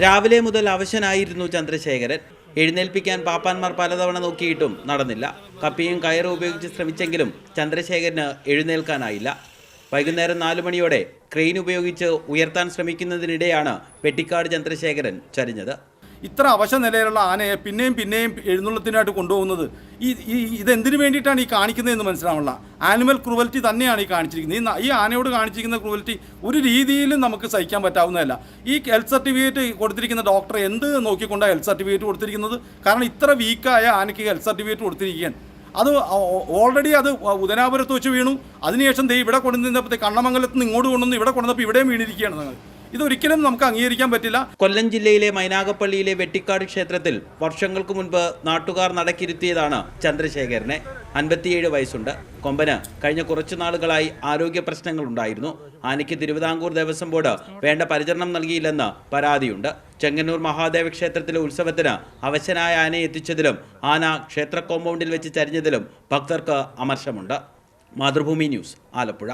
രാവിലെ മുതൽ അവശനായിരുന്നു ചന്ദ്രശേഖരൻ. എഴുന്നേൽപ്പിക്കാൻ പാപ്പാന്മാർ പലതവണ നോക്കിയിട്ടും നടന്നില്ല. കപ്പിയും കയറും ഉപയോഗിച്ച് ശ്രമിച്ചെങ്കിലും ചന്ദ്രശേഖരന് എഴുന്നേൽക്കാനായില്ല. വൈകുന്നേരം 4 മണിയോടെ ക്രെയിൻ ഉപയോഗിച്ച് ഉയർത്താൻ ശ്രമിക്കുന്നതിനിടെയാണ് വെട്ടിക്കാട് ചന്ദ്രശേഖരൻ ചരിഞ്ഞത്. ഇത്ര അവശ നിലയിലുള്ള ആനയെ പിന്നെയും എഴുന്നള്ളത്തിനായിട്ട് കൊണ്ടുപോകുന്നത് ഇതെന്തിനു വേണ്ടിയിട്ടാണ് ഈ കാണിക്കുന്നതെന്ന് മനസ്സിലാവുന്നില്ല. ആനിമൽ ക്രൂവൽറ്റി തന്നെയാണ് ഈ കാണിച്ചിരിക്കുന്നത്. ഈ ആനയോട് കാണിച്ചിരിക്കുന്ന ക്രൂവൽറ്റി ഒരു രീതിയിലും നമുക്ക് സഹിക്കാൻ പറ്റാവുന്നതല്ല. ഈ ഹെൽത്ത് സർട്ടിഫിക്കറ്റ് കൊടുത്തിരിക്കുന്ന ഡോക്ടർ എന്ത് നോക്കിക്കൊണ്ടാണ് ഹെൽത്ത് സർട്ടിഫിക്കറ്റ് കൊടുത്തിരിക്കുന്നത്? കാരണം ഇത്ര വീക്കായ ആനയ്ക്ക് ഹെൽത്ത് സർട്ടിഫിക്കറ്റ് കൊടുത്തിരിക്കുകയാണ്. അത് ഓൾറെഡി അത് ഉദനാപുരത്ത് വെച്ച് വീണു. അതിനുശേഷം ഇവിടെ കൊണ്ടുവന്നപ്പോഴത്തെ കണ്ണമംഗലത്ത് നിന്ന് ഇങ്ങോട്ട് കൊണ്ടുവന്ന് ഇവിടെ കൊണ്ടുവന്നപ്പോൾ ഇവിടെയും വീണിരിക്കുകയാണ്. നിങ്ങൾ ഇതൊരിക്കലും നമുക്ക് അംഗീകരിക്കാൻ പറ്റില്ല. കൊല്ലം ജില്ലയിലെ മൈനാഗപ്പള്ളിയിലെ വെട്ടിക്കാട് ക്ഷേത്രത്തിൽ വർഷങ്ങൾക്ക് മുൻപ് നാട്ടുകാർ നടക്കിരുത്തിയതാണ് ചന്ദ്രശേഖരനെ. 57 വയസ്സുണ്ട്. കൊമ്പന് കഴിഞ്ഞ കുറച്ചു നാളുകളായി ആരോഗ്യ പ്രശ്നങ്ങളുണ്ടായിരുന്നു. ആനയ്ക്ക് തിരുവിതാംകൂർ ദേവസ്വം ബോർഡ് വേണ്ട പരിചരണം നൽകിയില്ലെന്ന് പരാതിയുണ്ട്. ചെങ്ങന്നൂർ മഹാദേവ ക്ഷേത്രത്തിലെ ഉത്സവത്തിന് അവശനായ ആനയെ എത്തിച്ചതിലും ആന ക്ഷേത്ര കോമ്പൗണ്ടിൽ വെച്ച് ചരിഞ്ഞതിലും ഭക്തർക്ക് അമർഷമുണ്ട്. മാതൃഭൂമി ന്യൂസ്, ആലപ്പുഴ.